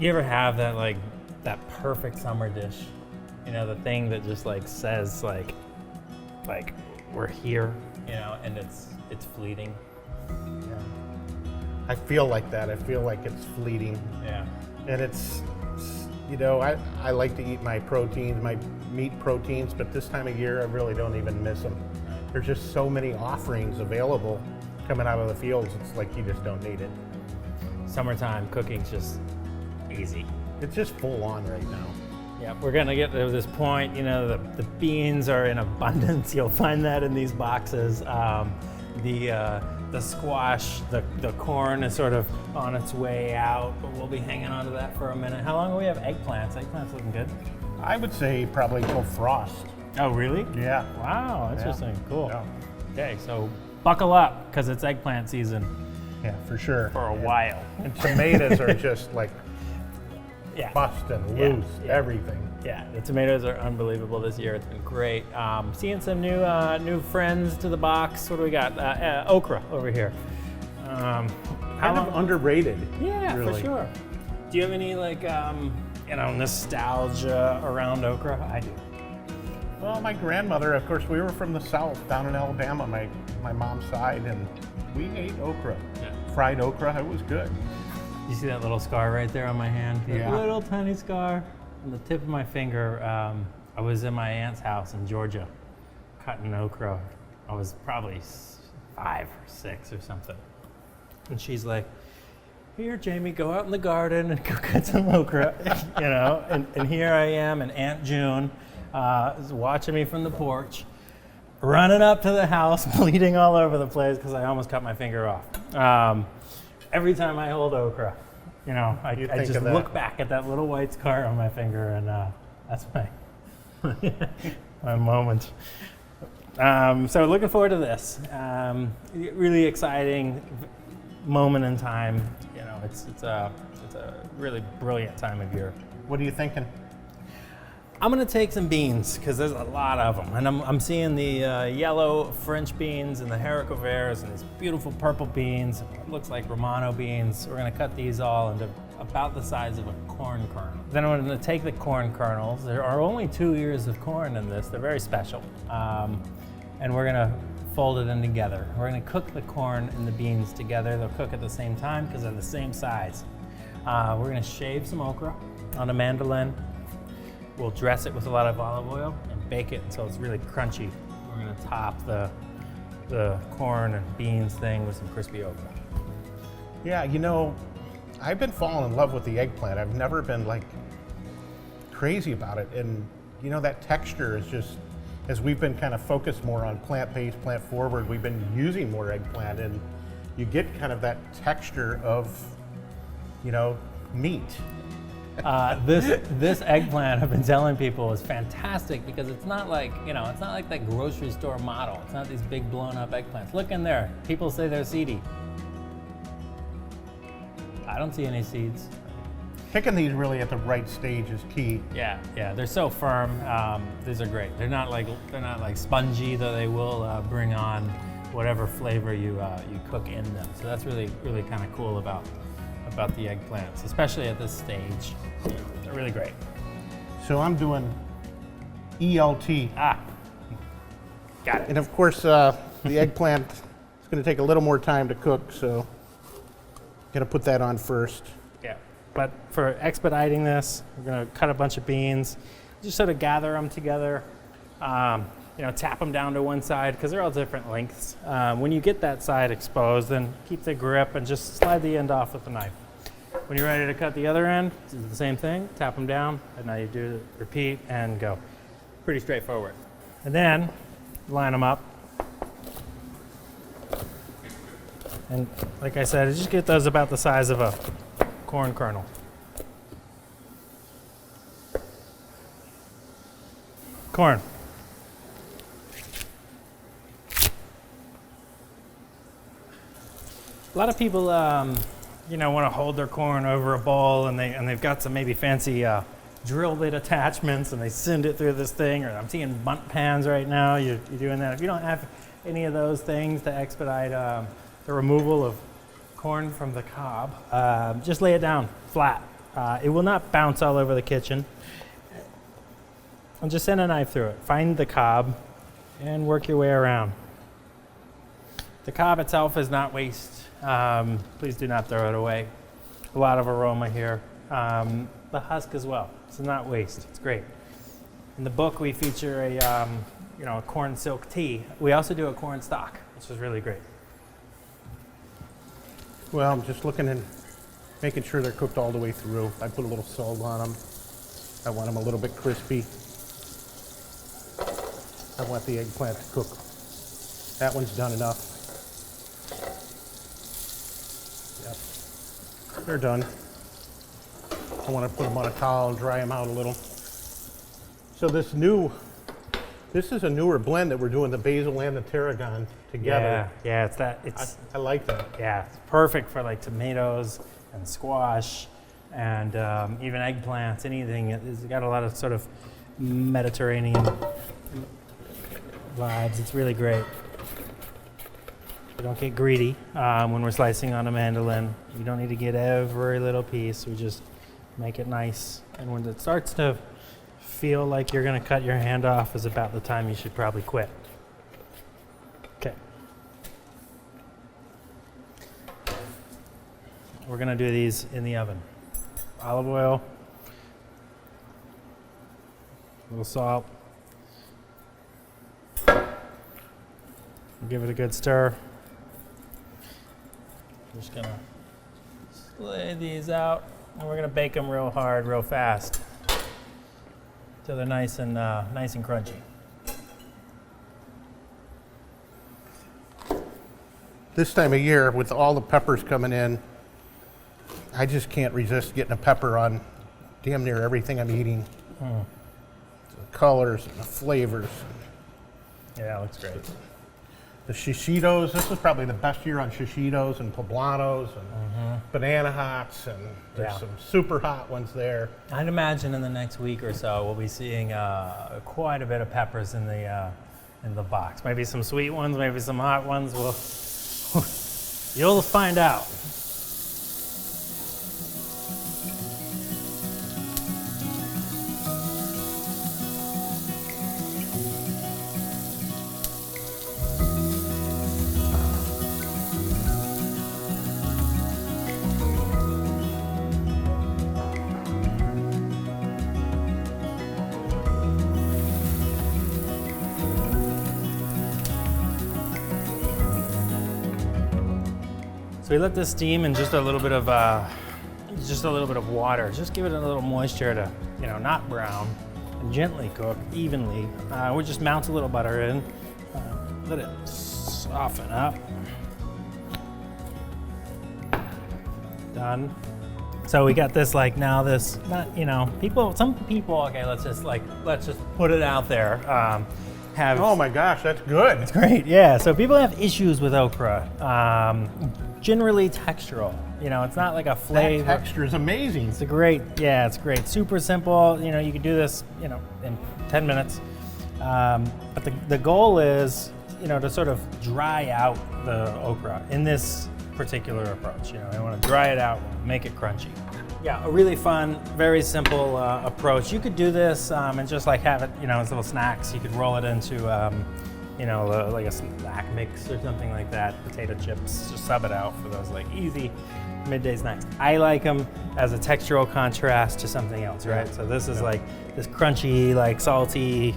You ever have that like that perfect summer dish? You know, the thing that just like says like we're here, you know, and it's fleeting. Yeah. I feel like that. I feel like it's fleeting. Yeah. And it's, you know, I like to eat my proteins, my meat proteins, but this time of year I really don't even miss them. There's just so many offerings available coming out of the fields. It's like you just don't need it. Summertime cooking's just easy. It's just full on right now. Yeah, we're gonna get to this point. You know, the beans are in abundance. You'll find that in these boxes. The squash, the corn is sort of on its way out, but we'll be hanging on to that for a minute. How long will we have eggplants? Eggplants looking good. I would say probably till frost. Oh, really? Yeah. Wow, interesting. Yeah. Cool. Yeah. Okay, so buckle up because it's eggplant season Yeah, for sure. for a while. And tomatoes are just like Yeah. busting Yeah, loose, yeah. everything. Yeah, the tomatoes are unbelievable this year. It's been great. Seeing some new friends to the box. What do we got? Okra over here. Kind of underrated. Yeah, really. for sure. Do you have any like nostalgia around okra? I do. Well, my grandmother, of course, we were from the South, down in Alabama, my mom's side, and we ate okra. Yeah. Fried okra, it was good. You see that little scar right there on my hand? That Yeah. little tiny scar on the tip of my finger. I was in my aunt's house in Georgia cutting okra. I was probably 5 or 6 or something. And she's like, "Here, Jamie, go out in the garden and go cut some okra." You know, and here I am, and Aunt June is watching me from the porch, running up to the house, bleeding all over the place because I almost cut my finger off. Every time I hold okra, you know, I just look back at that little white scar on my finger, and that's my moment. So looking forward to this. Really exciting moment in time. You know, it's a really brilliant time of year. What are you thinking? I'm gonna take some beans because there's a lot of them, and I'm seeing the yellow French beans and the haricots verts and these beautiful purple beans. It looks like Romano beans. We're gonna cut these all into about the size of a corn kernel. Then I'm gonna take the corn kernels. There are only 2 ears of corn in this. They're very special, and we're gonna fold it in together. We're gonna cook the corn and the beans together. They'll cook at the same time because they're the same size. We're gonna shave some okra on a mandolin. We'll dress it with a lot of olive oil and bake it until it's really crunchy. We're gonna top the corn and beans thing with some crispy okra. Yeah, you know, I've been falling in love with the eggplant. I've never been like crazy about it. And you know, that texture is just, as we've been kind of focused more on plant-based, plant-forward, we've been using more eggplant, and you get kind of that texture of, you know, meat. This eggplant, I've been telling people, is fantastic because it's not like, you know, it's not like that grocery store model. It's not these big blown up eggplants. Look in there. People say they're seedy. I don't see any seeds. Picking these really at the right stage is key. Yeah, they're so firm. These are great. They're not like spongy, though they will bring on whatever flavor you cook in them. So that's really kind of cool about the eggplants, especially at this stage. They're really great. So I'm doing ELT. Got it. And of course, the eggplant is going to take a little more time to cook, so going to put that on first. Yeah, but for expediting this, we're going to cut a bunch of beans, just sort of gather them together, you know, tap them down to one side because they're all different lengths. When you get that side exposed, then keep the grip and just slide the end off with the knife. When you're ready to cut the other end, do the same thing, tap them down, and now you do repeat and go. Pretty straightforward. And then line them up. And like I said, just get those about the size of a corn kernel. Corn. A lot of people, you know, want to hold their corn over a bowl, and they've got some maybe fancy drill bit attachments, and they send it through this thing. Or I'm seeing bunt pans right now. You're doing that. If you don't have any of those things to expedite the removal of corn from the cob, just lay it down flat It will not bounce all over the kitchen. And just send a knife through it. Find the cob and work your way around. The cob itself is not waste. Please do not throw it away. A lot of aroma here. The husk as well. It's not waste. It's great. In the book, we feature a corn silk tea. We also do a corn stock, which is really great. Well, I'm just looking and making sure they're cooked all the way through. I put a little salt on them. I want them a little bit crispy. I want the eggplant to cook. That one's done enough. Yep. They're done. I want to put them on a towel and dry them out a little. So this is a newer blend that we're doing, the basil and the tarragon together. Yeah, I like that. Yeah, it's perfect for like tomatoes and squash and even eggplants, anything. It's got a lot of sort of Mediterranean vibes. It's really great. We don't get greedy when we're slicing on a mandolin. You don't need to get every little piece. We just make it nice. And when it starts to feel like you're going to cut your hand off is about the time you should probably quit. Okay. We're going to do these in the oven. Olive oil, a little salt. Give it a good stir. I'm just going to lay these out, and we're going to bake them real hard, real fast, till they're nice and crunchy. This time of year, with all the peppers coming in, I just can't resist getting a pepper on damn near everything I'm eating. The colors and the flavors. Yeah, it looks great. The shishitos, this is probably the best year on shishitos and poblanos and banana hots, and there's some super hot ones there. I'd imagine in the next week or so we'll be seeing quite a bit of peppers in the box. Maybe some sweet ones, maybe some hot ones. You'll find out. So we let this steam in just a little bit of water. Just give it a little moisture to, not brown, and gently cook evenly. We just melt a little butter in, let it soften up. Done. So we got this some people. Okay, let's just put it out there. Oh my gosh, that's good. It's great, yeah. So people have issues with okra. Generally textural. It's not like a flavor. That texture is amazing. It's great. Super simple. You can do this, in 10 minutes. But the goal is, to sort of dry out the okra in this particular approach. I want to dry it out, make it crunchy. Yeah, a really fun, very simple approach. You could do this and just have it, as little snacks. You could roll it into like a snack mix or something like that. Potato chips, just sub it out for those easy midday snacks. I like them as a textural contrast to something else, right? So this is this crunchy, salty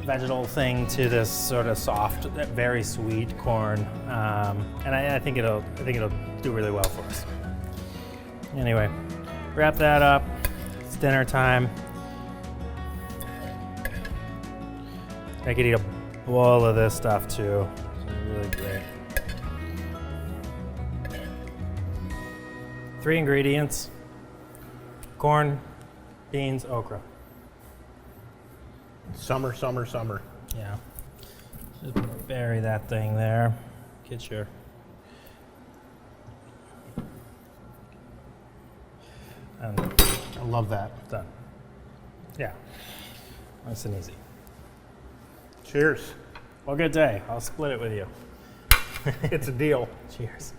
vegetal thing to this sort of soft, very sweet corn, and I think it'll do really well for us. Anyway, wrap that up. It's dinner time. I could eat a bowl of this stuff too. It's really great. 3 ingredients: corn, beans, okra. Summer, summer, summer. Yeah. Just bury that thing there. Get your. And I love that. done. Yeah. Nice and easy. Cheers. Well, good day. I'll split it with you. It's a deal. Cheers.